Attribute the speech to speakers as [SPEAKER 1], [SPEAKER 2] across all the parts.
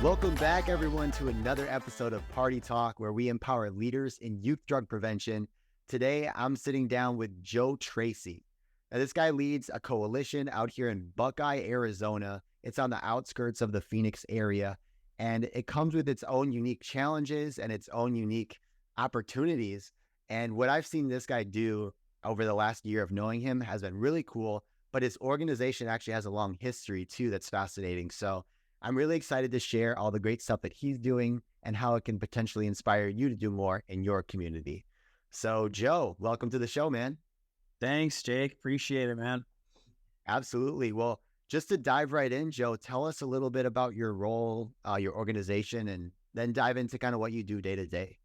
[SPEAKER 1] Welcome back, everyone, to another episode of Party Talk, where we empower leaders in youth drug prevention. Today, I'm sitting down with Joe Tracey. Now, this guy leads a coalition out here in Buckeye, Arizona. It's on the outskirts of the Phoenix area, and it comes with its own unique challenges and its own unique opportunities. And what I've seen this guy do over the last year of knowing him has been really cool, but his organization actually has a long history, too, that's fascinating. So I'm really excited to share all the great stuff that he's doing and how it can potentially inspire you to do more in your community. So, Joe, welcome to the show, man.
[SPEAKER 2] Thanks, Jake. Appreciate it, man.
[SPEAKER 1] Absolutely. Well, just to dive right in, Joe, tell us a little bit about your role, your organization, and then dive into kind of what you do day to day.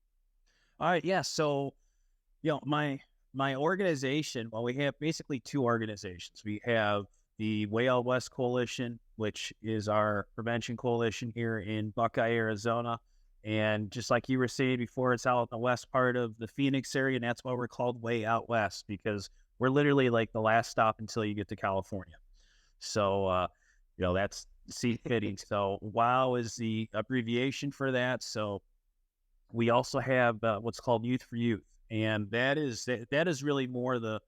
[SPEAKER 2] All right, yeah. So, my organization. Well, we have basically two organizations. We have the Way Out West Coalition, which is our prevention coalition here in Buckeye, Arizona. And just like you were saying before, it's out in the west part of the Phoenix area, and that's why we're called Way Out West, because we're literally like the last stop until you get to California. So, that's seat fitting. So WOW is the abbreviation for that. So we also have what's called Youth4Youth, and that is really more the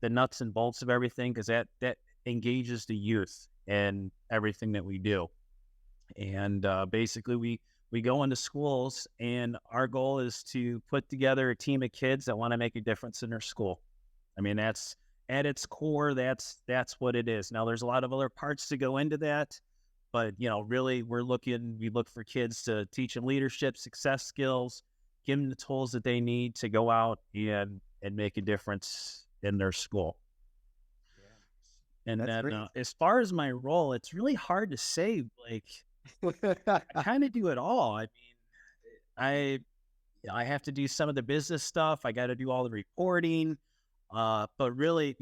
[SPEAKER 2] nuts and bolts of everything, because that engages the youth and everything that we do. And basically we go into schools, and our goal is to put together a team of kids that want to make a difference in their school. I mean, that's at its core, that's what it is. Now, there's a lot of other parts to go into that, but really we look for kids to teach them leadership, success skills, give them the tools that they need to go out and make a difference in their school. And then as far as my role, it's really hard to say. Like, I kind of do it all. I mean, I have to do some of the business stuff. I got to do all the reporting. But really,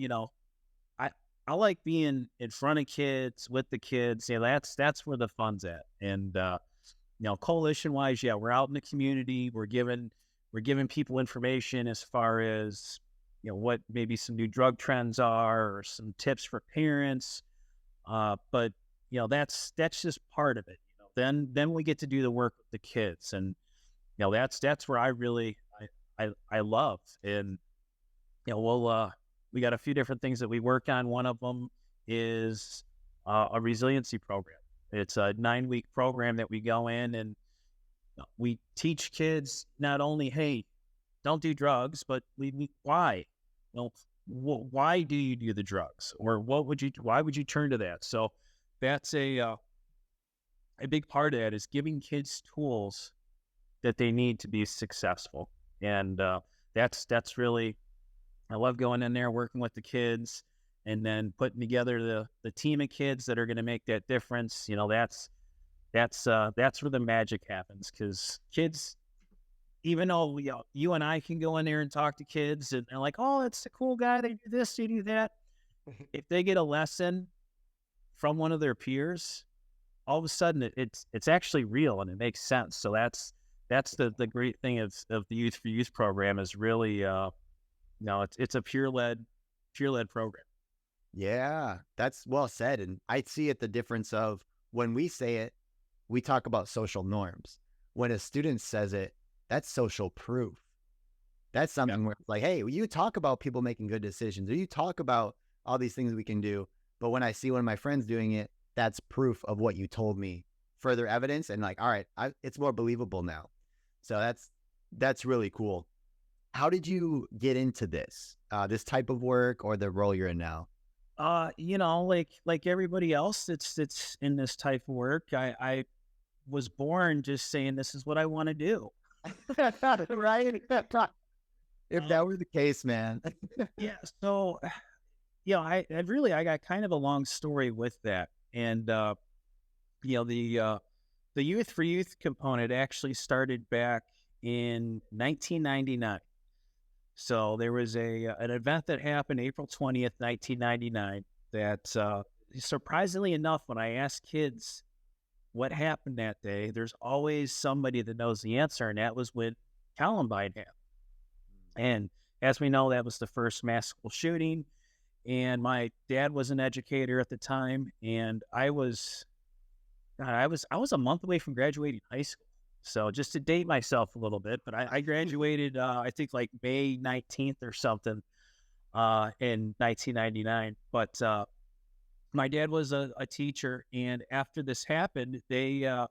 [SPEAKER 2] I like being in front of kids, with the kids. Yeah, that's where the fun's at. And coalition wise, yeah, we're out in the community. We're giving people information as far as what maybe some new drug trends are, or some tips for parents. But that's just part of it. Then we get to do the work with the kids, and that's where I really I love. And we got a few different things that we work on. One of them is a resiliency program. It's a 9-week program that we go in and we teach kids not only, hey, don't do drugs, but why? Well, why do you do the drugs, or why would you turn to that? So that's a big part of that, is giving kids tools that they need to be successful. And that's really, I love going in there, working with the kids, and then putting together the team of kids that are going to make that difference. That's where the magic happens, because kids, even though you and I can go in there and talk to kids, and they're like, oh, it's a cool guy, they do this, they do that. If they get a lesson from one of their peers, all of a sudden it's actually real and it makes sense. So that's the great thing of the Youth4Youth program, is really it's a peer led program.
[SPEAKER 1] Yeah, that's well said. And I see it the difference of when we say it, we talk about social norms. When a student says it, that's social proof. That's something where it's like, hey, you talk about people making good decisions, or you talk about all these things we can do. But when I see one of my friends doing it, that's proof of what you told me. Further evidence, and like, all right, it's more believable now. So that's really cool. How did you get into this type of work, or the role you're in now?
[SPEAKER 2] Like everybody else that's in this type of work, I was born just saying, this is what I want to do.
[SPEAKER 1] Right? If that were the case, man.
[SPEAKER 2] Yeah. So, I got kind of a long story with that. And, the Youth4Youth component actually started back in 1999. So there was an event that happened April 20th, 1999, that surprisingly enough, when I ask kids what happened that day, there's always somebody that knows the answer, and that was when Columbine happened. And as we know, that was the first mass school shooting. And my dad was an educator at the time, and I was God, I was a month away from graduating high school. So just to date myself a little bit, but I graduated I think like May 19th or something in 1999. But my dad was a teacher, and after this happened, the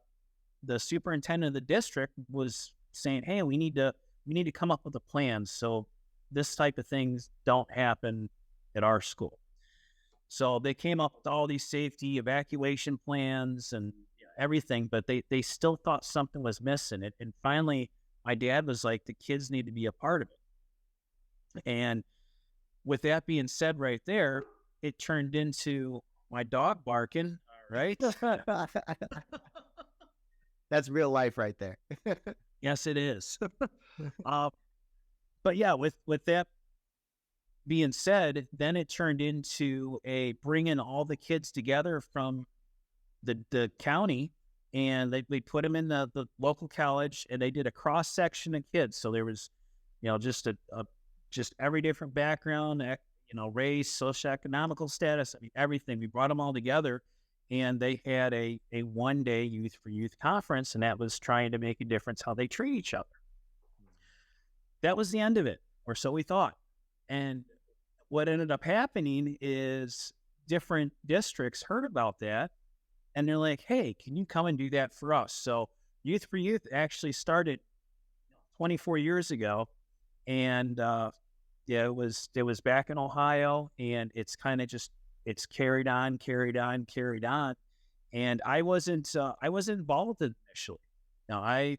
[SPEAKER 2] superintendent of the district was saying, "Hey, we need to come up with a plan so this type of things don't happen at our school." So they came up with all these safety evacuation plans and everything, but they still thought something was missing. And finally, my dad was like, "The kids need to be a part of it." And with that being said, right there, it turned into my dog barking. All right.
[SPEAKER 1] That's real life right there.
[SPEAKER 2] Yes, it is. uh, but yeah, with that being said, then it turned into a bringing all the kids together from the county, and they put them in the local college, and they did a cross section of kids. So there was, just just every different background, race, socioeconomical status, I mean, everything. We brought them all together, and they had a 1-day Youth4Youth conference, and that was trying to make a difference how they treat each other. That was the end of it, or so we thought. And what ended up happening is different districts heard about that, and they're like, "Hey, can you come and do that for us?" So Youth4Youth actually started 24 years ago, and yeah, it was back in Ohio, and it's kind of just it's carried on, and I wasn't involved initially. Now I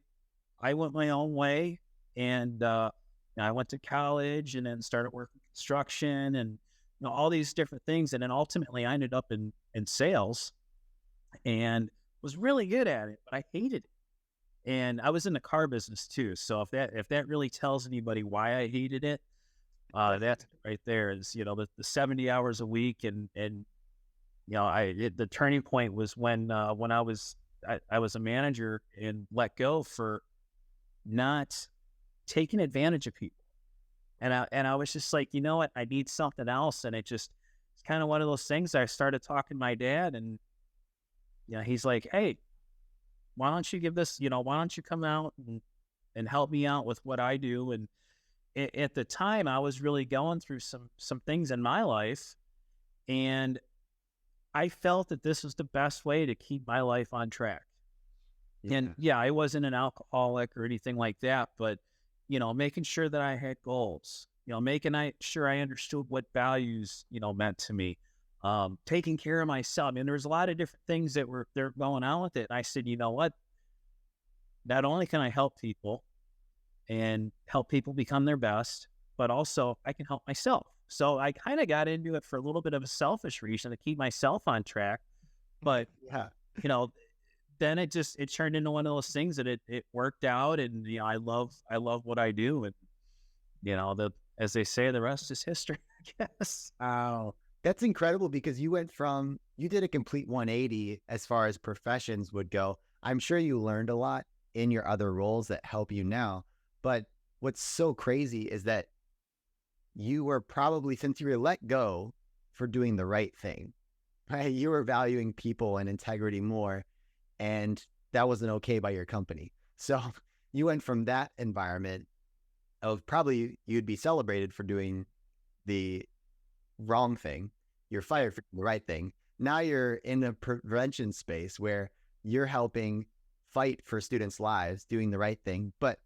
[SPEAKER 2] went my own way, and I went to college, and then started working construction, and all these different things, and then ultimately I ended up in sales, and was really good at it, but I hated it. And I was in the car business too. So if that really tells anybody why I hated it, that's right there is, the 70 hours a week. And the turning point was when I was a manager and let go for not taking advantage of people. And I was just like, you know what, I need something else. And it's kind of one of those things. I started talking to my dad, and he's like, "Hey, why don't you why don't you come out and help me out with what I do?" And at the time, I was really going through some things in my life, and I felt that this was the best way to keep my life on track.
[SPEAKER 1] Yeah.
[SPEAKER 2] And yeah, I wasn't an alcoholic or anything like that, but making sure that I had goals, sure I understood what values meant to me, taking care of myself. I mean, there was a lot of different things that were going on with it. And I said, you know what? Not only can I help people and help people become their best, but also I can help myself. So I kind of got into it for a little bit of a selfish reason to keep myself on track. But,
[SPEAKER 1] Yeah.
[SPEAKER 2] then it turned into one of those things that it worked out. And, I love what I do. And, as they say, the rest is history, I guess.
[SPEAKER 1] Wow. That's incredible because you did a complete 180 as far as professions would go. I'm sure you learned a lot in your other roles that help you now. But what's so crazy is that you were probably, since you were let go for doing the right thing, right? You were valuing people and integrity more, and that wasn't okay by your company. So you went from that environment of probably you'd be celebrated for doing the wrong thing. You're fired for the right thing. Now you're in a prevention space where you're helping fight for students' lives, doing the right thing, but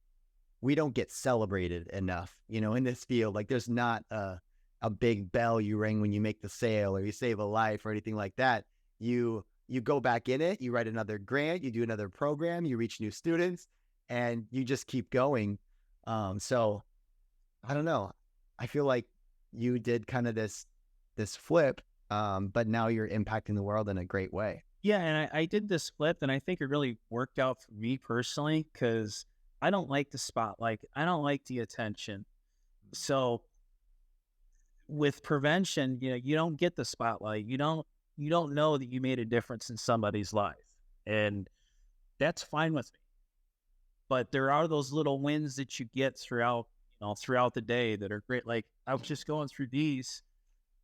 [SPEAKER 1] we don't get celebrated enough, in this field. Like there's not a big bell you ring when you make the sale or you save a life or anything like that. You go back in it, you write another grant, you do another program, you reach new students, and you just keep going. So I don't know. I feel like you did kind of this flip, but now you're impacting the world in a great way.
[SPEAKER 2] Yeah, and I did this flip, and I think it really worked out for me personally because I don't like the spotlight. I don't like the attention. So with prevention, you don't get the spotlight. You don't know that you made a difference in somebody's life, and that's fine with me. But there are those little wins that you get throughout the day that are great. Like I was just going through these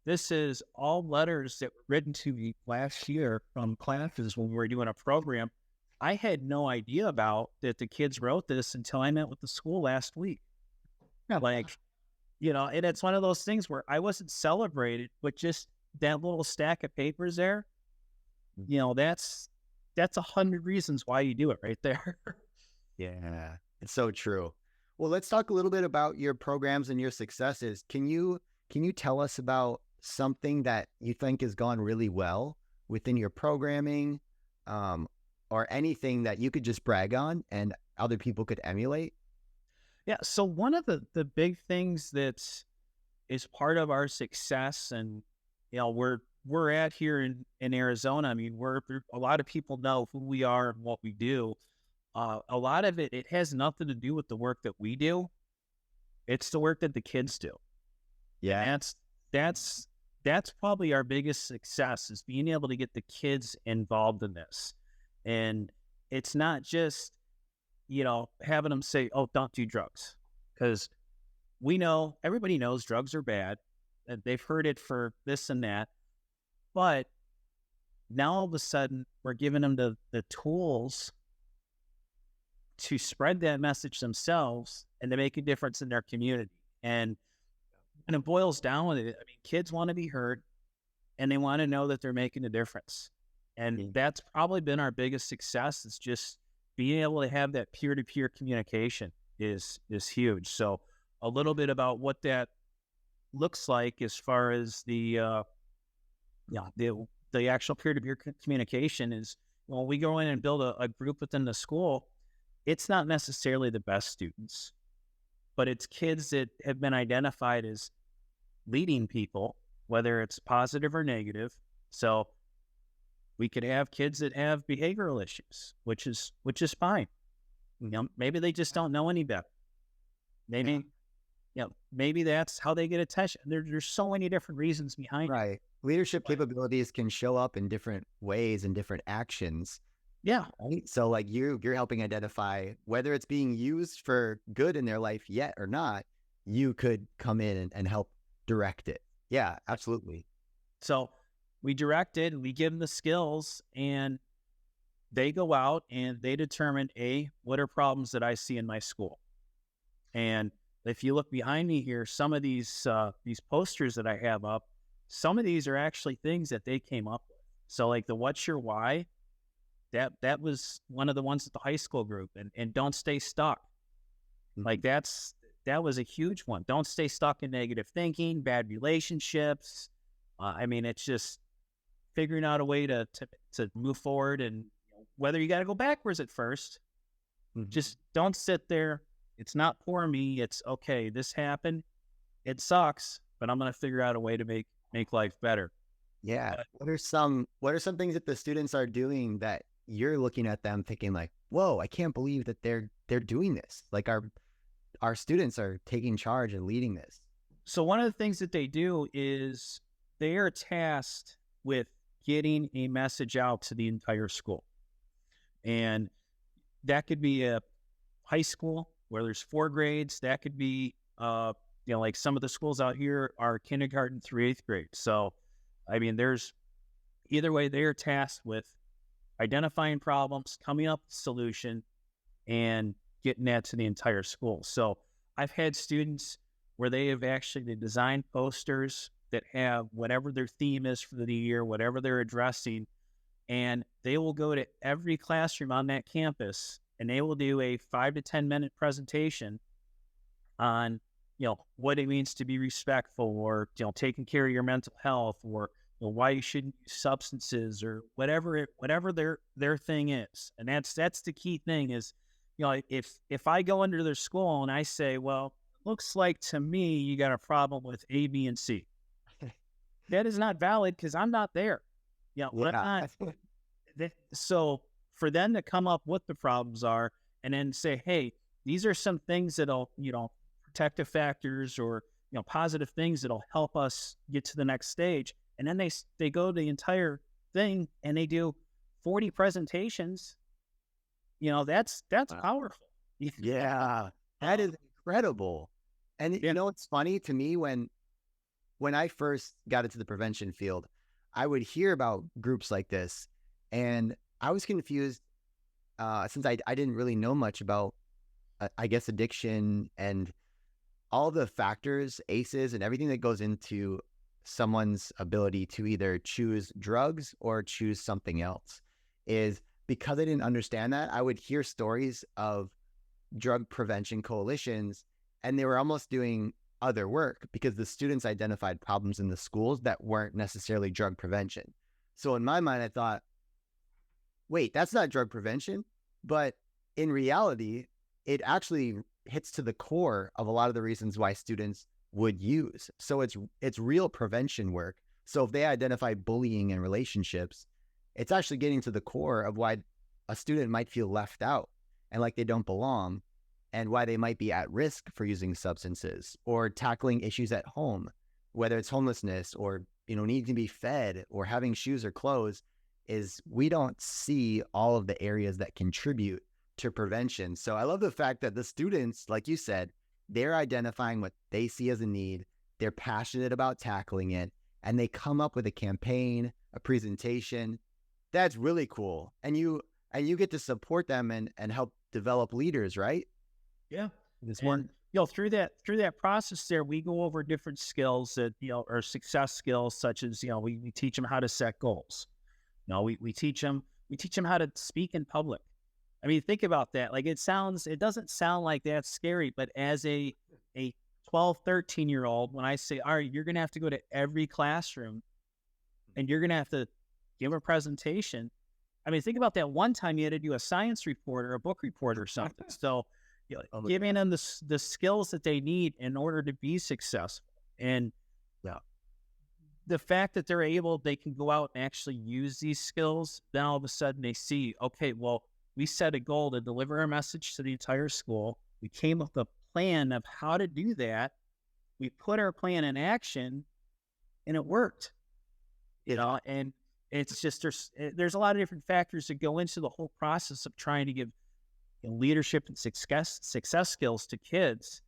[SPEAKER 2] this is all letters that were written to me last year from classes when we were doing a program. I had no idea about that the kids wrote this until I met with the school last week.
[SPEAKER 1] Yeah.
[SPEAKER 2] Like, and it's one of those things where I wasn't celebrated, but just that little stack of papers there, that's 100 reasons why you do it right there.
[SPEAKER 1] Yeah, it's so true. Well, let's talk a little bit about your programs and your successes. Can you tell us about something that you think has gone really well within your programming, or anything that you could just brag on and other people could emulate?
[SPEAKER 2] Yeah. So one of the big things that is part of our success, and we're at here in Arizona. I mean, a lot of people know who we are and what we do. A lot of it has nothing to do with the work that we do. It's the work that the kids do.
[SPEAKER 1] Yeah.
[SPEAKER 2] And that's probably our biggest success, is being able to get the kids involved in this. And it's not just, having them say, "Oh, don't do drugs," because everybody knows drugs are bad, and they've heard it for this and that. But now all of a sudden we're giving them the tools to spread that message themselves and to make a difference in their community. And it boils down with it. I mean, kids want to be heard, and they want to know that they're making a difference. And that's probably been our biggest success, is just being able to have that peer-to-peer communication is huge. So a little bit about what that looks like as far as the actual peer-to-peer communication is, when we go in and build a group within the school, it's not necessarily the best students, but it's kids that have been identified as leading people, whether it's positive or negative. So we could have kids that have behavioral issues, which is fine. Maybe they just don't know any better. Maybe, maybe that's how they get attention. There's so many different reasons behind it.
[SPEAKER 1] Right. Leadership capabilities can show up in different ways and different actions.
[SPEAKER 2] Yeah.
[SPEAKER 1] Right? So like you're helping identify whether it's being used for good in their life yet or not. You could come in and help direct it. Yeah, absolutely.
[SPEAKER 2] So we direct it, and we give them the skills, and they go out and they determine, what are problems that I see in my school? And if you look behind me here, some of these posters that I have up, some of these are actually things that they came up with. So like the "What's Your Why?" That was one of the ones at the high school group, and "Don't Stay Stuck." Like that was a huge one. Don't stay stuck in negative thinking, bad relationships. I mean, it's just figuring out a way to move forward, and whether you got to go backwards at first, just don't sit there. It's not poor me. It's okay. This happened. It sucks, but I'm going to figure out a way to make life better.
[SPEAKER 1] Yeah. What are some things that the students are doing that you're looking at them thinking like, whoa, I can't believe that they're doing this. Like our students are taking charge and leading this.
[SPEAKER 2] So one of the things that they do is they are tasked with getting a message out to the entire school. And that could be a high school where there's 4 grades. That could be, like some of the schools out here are kindergarten through 8th grade. So, I mean, there's either way, they are tasked with identifying problems, coming up with a solution, and getting that to the entire school. So I've had students where they have actually designed posters that have whatever their theme is for the year, whatever they're addressing, and they will go to every classroom on that campus, and they will do a 5 to 10 minute presentation on, what it means to be respectful, or, taking care of your mental health, or why you shouldn't use substances, or whatever their thing is. And that's the key thing is, if I go into their school and I say, well, looks like to me you got a problem with A, B, and C. That is not valid because I'm not there. So for them to come up what the problems are and then say, hey, these are some things that'll, protective factors or, positive things that'll help us get to the next stage. And then they go the entire thing and they do 40 presentations. That's powerful.
[SPEAKER 1] Yeah, that is incredible. And it's funny to me when when I first got into the prevention field, I would hear about groups like this, and I was confused since I didn't really know much about, I guess, addiction and all the factors, ACEs, and everything that goes into someone's ability to either choose drugs or choose something else. Is because I didn't understand that, I would hear stories of drug prevention coalitions, and they were almost doing other work because the students identified problems in the schools that weren't necessarily drug prevention. So in my mind, I thought, wait, that's not drug prevention. But in reality, it actually hits to the core of a lot of the reasons why students would use. So it's real prevention work. So if they identify bullying in relationships, it's actually getting to the core of why a student might feel left out and like they don't belong, and why they might be at risk for using substances or tackling issues at home, whether it's homelessness or, needing to be fed or having shoes or clothes. Is we don't see all of the areas that contribute to prevention. So I love the fact that the students, like you said, they're identifying what they see as a need. They're passionate about tackling it, and they come up with a campaign, a presentation. That's really cool. And you get to support them and help develop leaders, right?
[SPEAKER 2] Yeah.
[SPEAKER 1] This
[SPEAKER 2] And
[SPEAKER 1] one.
[SPEAKER 2] through that process there, we go over different skills that, are success skills, such as, we teach them how to set goals. We teach them how to speak in public. I mean, think about that. Like, it doesn't sound like that's scary, but as a 12, 13-year-old, when I say, all right, you're going to have to go to every classroom and you're going to have to give a presentation. I mean, think about that one time you had to do a science report or a book report or something. So, giving them the skills that they need in order to be successful. And the fact that they can go out and actually use these skills, then all of a sudden they see, okay, well, we set a goal to deliver our message to the entire school. We came up with a plan of how to do that. We put our plan in action, and it worked. And it's just there's a lot of different factors that go into the whole process of trying to give leadership and success skills to kids,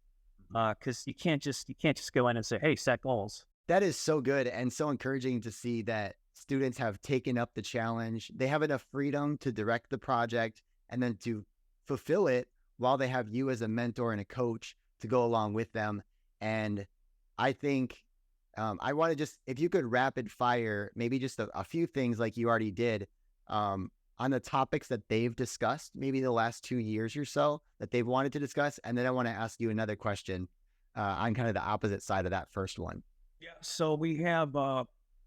[SPEAKER 2] because you can't just go in and say, hey, set goals.
[SPEAKER 1] That is so good and so encouraging to see that students have taken up the challenge. They have enough freedom to direct the project and then to fulfill it while they have you as a mentor and a coach to go along with them. And I think I want to just, if you could rapid fire, maybe just a few things like you already did, on the topics that they've discussed, maybe the last 2 years or so that they've wanted to discuss. And then I want to ask you another question on kind of the opposite side of that first one.
[SPEAKER 2] Yeah. So we have,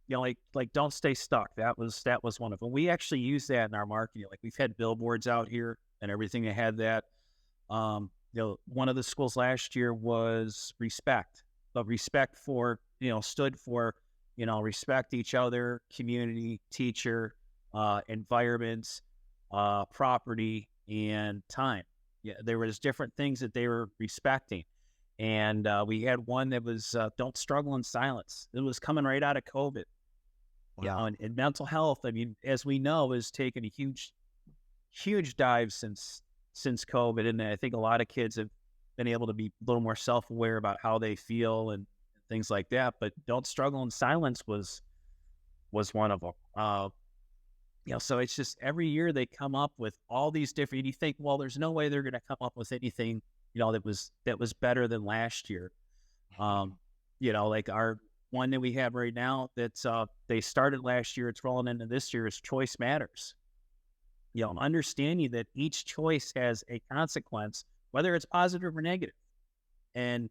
[SPEAKER 2] like don't stay stuck. That was one of them. We actually use that in our marketing. Like, we've had billboards out here and everything that had that. One of the schools last year was respect, but respect for, stood for, respect each other, community, teacher, environments, property, and time. Yeah. There was different things that they were respecting. And we had one that was don't struggle in silence. It was coming right out of COVID.
[SPEAKER 1] Wow.
[SPEAKER 2] And mental health, I mean, as we know, has taken a huge dive since COVID. And I think a lot of kids have been able to be a little more self-aware about how they feel and things like that. But don't struggle in silence was one of them. So it's just every year they come up with all these different, you think, well, there's no way they're going to come up with anything that was better than last year. Like our one that we have right now that's they started last year, it's rolling into this year, is Choice Matters. Understanding that each choice has a consequence, whether it's positive or negative. And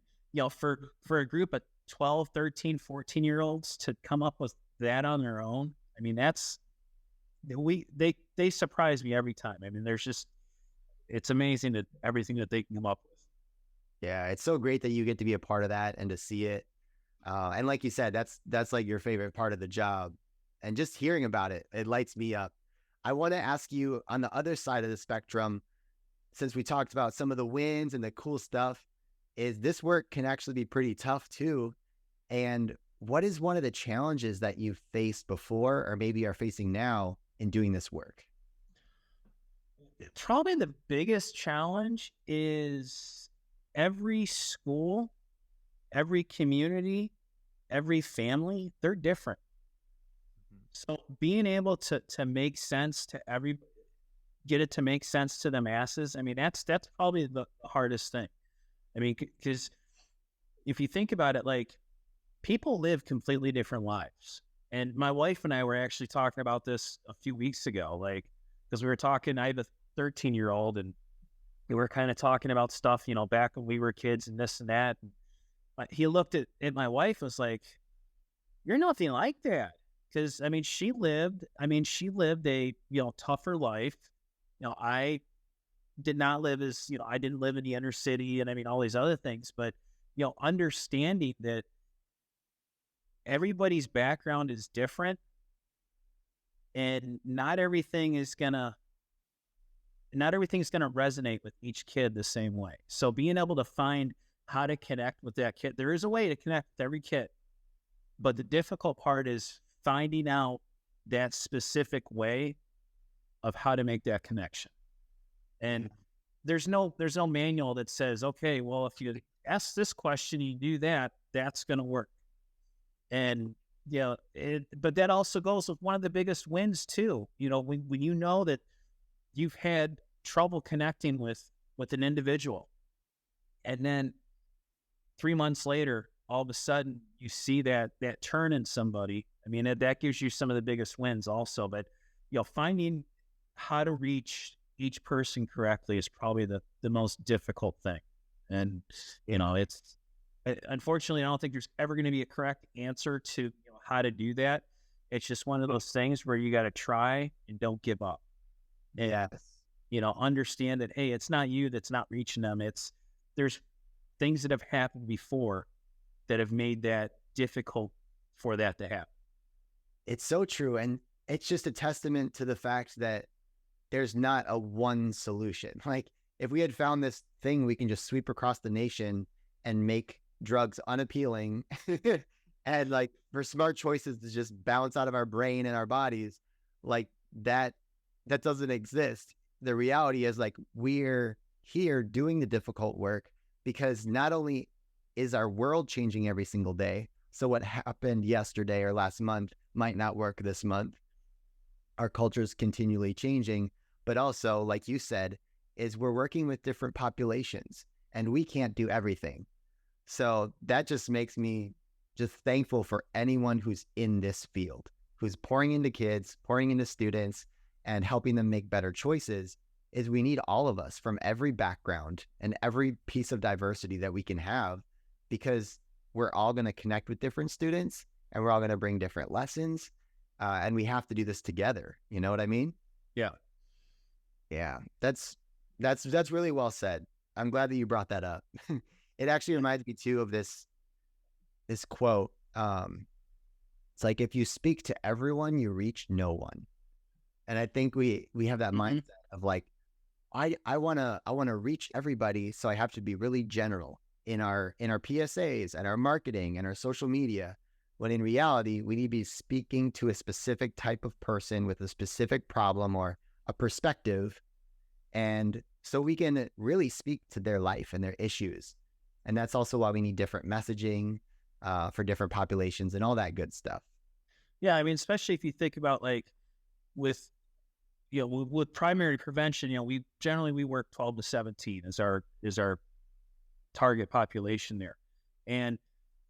[SPEAKER 2] for a group of 12, 13, 14-year-olds to come up with that on their own, I mean, they surprise me every time. I mean, it's amazing that everything that they can come up with.
[SPEAKER 1] Yeah, it's so great that you get to be a part of that and to see it. And like you said, that's like your favorite part of the job. And just hearing about it, it lights me up. I want to ask you, on the other side of the spectrum, since we talked about some of the wins and the cool stuff, is this work can actually be pretty tough too. And what is one of the challenges that you've faced before or maybe are facing now in doing this work?
[SPEAKER 2] Probably the biggest challenge is every school, every community every family, they're different. So being able to make sense to get it to make sense to the masses, I mean, that's probably the hardest thing. I mean, because if you think about it, like, people live completely different lives. And my wife and I were actually talking about this a few weeks ago, like, because we were talking, I have a 13-year-old, and we were kind of talking about stuff, back when we were kids and this and that. And he looked at my wife and was like, "You're nothing like that." Because, I mean, she lived a, tougher life. I did not live as, I didn't live in the inner city, and I mean, all these other things, but, understanding that everybody's background is different, and not everything's gonna resonate with each kid the same way. So being able to find how to connect with that kid, there is a way to connect with every kid, but the difficult part is finding out that specific way of how to make that connection. And there's no manual that says, okay, well, if you ask this question, you do that, that's going to work. And but that also goes with one of the biggest wins too. When you know that you've had trouble connecting with an individual, and then 3 months later, all of a sudden you see that turn in somebody. I mean, that gives you some of the biggest wins also. But finding how to reach each person correctly is probably the most difficult thing. And it's unfortunately, I don't think there's ever going to be a correct answer to how to do that. It's just one of those things where you got to try and don't give up. And, understand that, hey, it's not you that's not reaching them. There's things that have happened before that have made that difficult for that to happen.
[SPEAKER 1] It's so true. And it's just a testament to the fact that there's not a one solution. Like, if we had found this thing we can just sweep across the nation and make drugs unappealing and like for smart choices to just bounce out of our brain and our bodies, like that doesn't exist. The reality is, like, we're here doing the difficult work because not only is our world changing every single day, so what happened yesterday or last month might not work this month. Our culture is continually changing, but also, like you said, is we're working with different populations and we can't do everything. So that just makes me just thankful for anyone who's in this field, who's pouring into kids, pouring into students, and helping them make better choices. Is we need all of us from every background and every piece of diversity that we can have, because we're all going to connect with different students and we're all going to bring different lessons. And we have to do this together. You know what I mean?
[SPEAKER 2] Yeah.
[SPEAKER 1] Yeah. That's really well said. I'm glad that you brought that up. It actually reminds me too of this quote. It's like, if you speak to everyone, you reach no one. And I think we have that mindset of like, I want to reach everybody. So I have to be really general in our PSAs and our marketing and our social media. When in reality, we need to be speaking to a specific type of person with a specific problem or a perspective. And so we can really speak to their life and their issues. And that's also why we need different messaging for different populations and all that good stuff.
[SPEAKER 2] Yeah. I mean, especially if you think about like with primary prevention, we work 12 to 17 is our target population there. And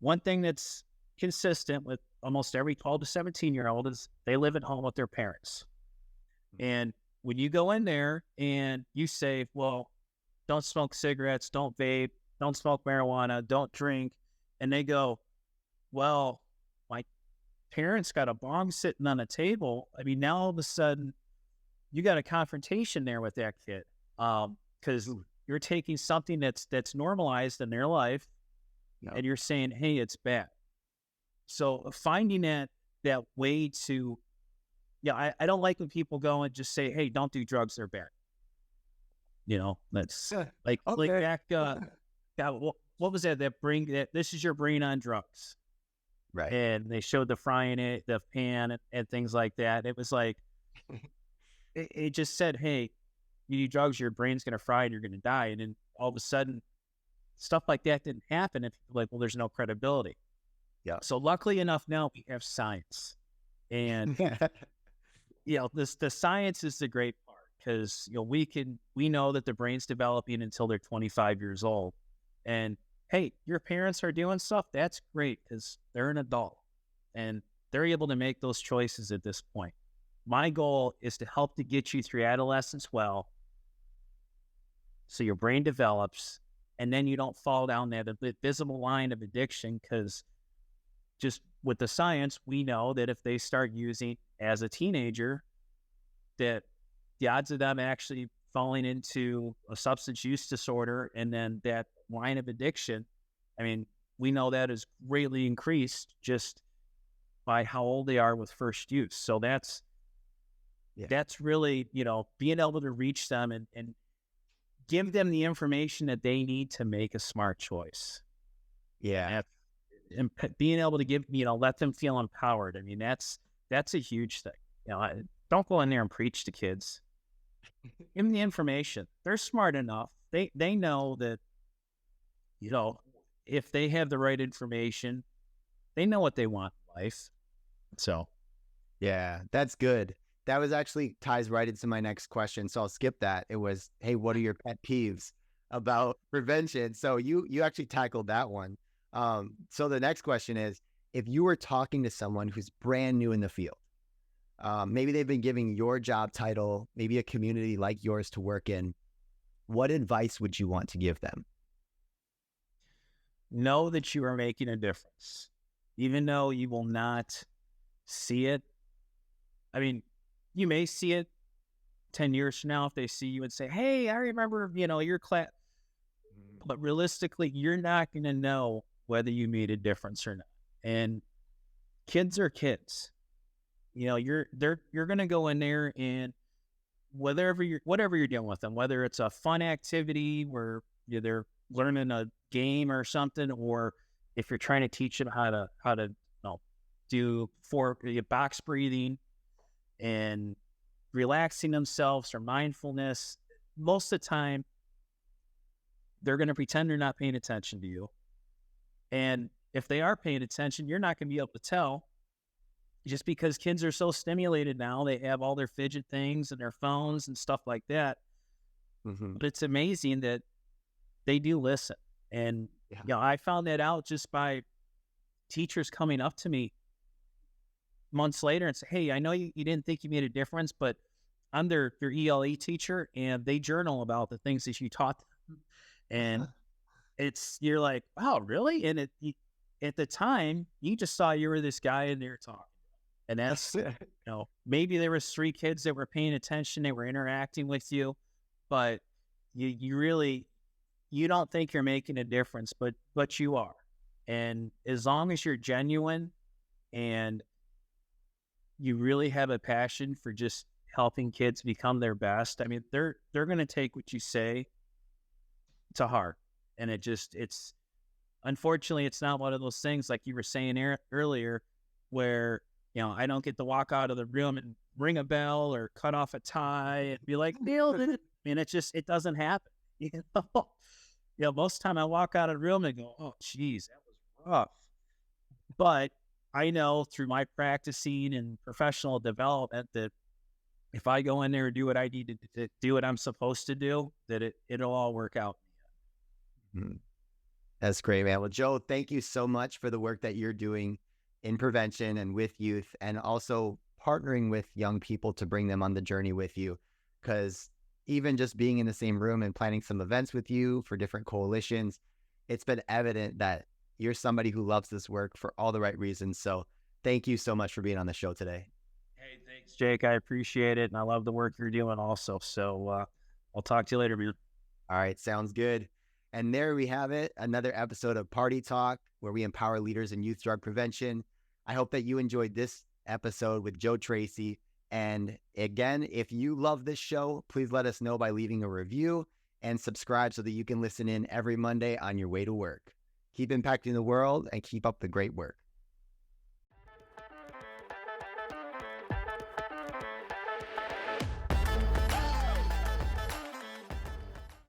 [SPEAKER 2] one thing that's consistent with almost every 12 to 17-year-old is they live at home with their parents. And when you go in there and you say, well, don't smoke cigarettes, don't vape, don't smoke marijuana, don't drink, and they go, well, my parents got a bong sitting on a table. I mean, now all of a sudden you got a confrontation there with that kid, because you're taking something that's normalized in their life, and you're saying, hey, it's bad. So finding that way to, I don't like when people go and just say, hey, don't do drugs, they're bad. That's like back, what was that this is your brain on drugs.
[SPEAKER 1] Right.
[SPEAKER 2] And they showed the frying it, the pan and things like that. It was like, it just said, hey, you do drugs, your brain's going to fry and you're going to die. And then all of a sudden, stuff like that didn't happen. And people are like, well, there's no credibility.
[SPEAKER 1] Yeah.
[SPEAKER 2] So luckily enough, now we have science, and the science is the great part, because we know that the brain's developing until they're 25 years old, and hey, your parents are doing stuff, that's great, because they're an adult and they're able to make those choices at this point. My goal is to help to get you through adolescence well, so your brain develops, and then you don't fall down that visible line of addiction, because just with the science, we know that if they start using as a teenager, that the odds of them actually falling into a substance use disorder and then that line of addiction, I mean, we know that is greatly increased just by how old they are with first use. So that's really, being able to reach them and give them the information that they need to make a smart choice.
[SPEAKER 1] Yeah.
[SPEAKER 2] And being able to let them feel empowered. I mean, that's a huge thing. Don't go in there and preach to kids. Give them the information. They're smart enough. They know that, if they have the right information, they know what they want in life. So,
[SPEAKER 1] yeah, that's good. That was actually ties right into my next question. So I'll skip that. It was, hey, what are your pet peeves about prevention? So you actually tackled that one. So the next question is, if you were talking to someone who's brand new in the field, maybe they've been giving your job title, maybe a community like yours to work in, what advice would you want to give them?
[SPEAKER 2] Know that you are making a difference, even though you will not see it. I mean, you may see it 10 years from now if they see you and say, hey, I remember, your class. But realistically, you're not going to know whether you made a difference or not. And kids are kids. You're going to go in there, and whatever you're doing with them, whether it's a fun activity where they're learning a game or something, or if you're trying to teach them how to do box breathing and relaxing themselves or mindfulness, most of the time they're going to pretend they're not paying attention to you. And if they are paying attention, you're not going to be able to tell, just because kids are so stimulated now. They have all their fidget things and their phones and stuff like that.
[SPEAKER 1] Mm-hmm.
[SPEAKER 2] But it's amazing that they do listen. And I found that out just by teachers coming up to me months later and say, hey, I know you didn't think you made a difference, but I'm your ELE teacher, and they journal about the things that you taught them. And you're like, wow, really? And at the time, you just saw you were this guy in there talking. And that's, maybe there was 3 kids that were paying attention, they were interacting with you, but you don't think you're making a difference, but you are. And as long as you're genuine and you really have a passion for just helping kids become their best, I mean, they're going to take what you say to heart. And it's unfortunately, it's not one of those things like you were saying earlier, where, I don't get to walk out of the room and ring a bell or cut off a tie and be like, nailed it. I mean, it doesn't happen. Most of the time I walk out of the room and go, oh, geez, that was rough. But I know through my practicing and professional development that if I go in there and do what I need to do, what I'm supposed to do, that it'll all work out.
[SPEAKER 1] That's great, man. Well, Joe, thank you so much for the work that you're doing in prevention and with youth, and also partnering with young people to bring them on the journey with you. Because even just being in the same room and planning some events with you for different coalitions, it's been evident that you're somebody who loves this work for all the right reasons. So thank you so much for being on the show today.
[SPEAKER 2] Hey, thanks, Jake. I appreciate it. And I love the work you're doing also. So I'll talk to you later, man.
[SPEAKER 1] All right. Sounds good. And there we have it. Another episode of Party Talk, where we empower leaders in youth drug prevention. I hope that you enjoyed this episode with Joe Tracey. And again, if you love this show, please let us know by leaving a review and subscribe so that you can listen in every Monday on your way to work. Keep impacting the world and keep up the great work.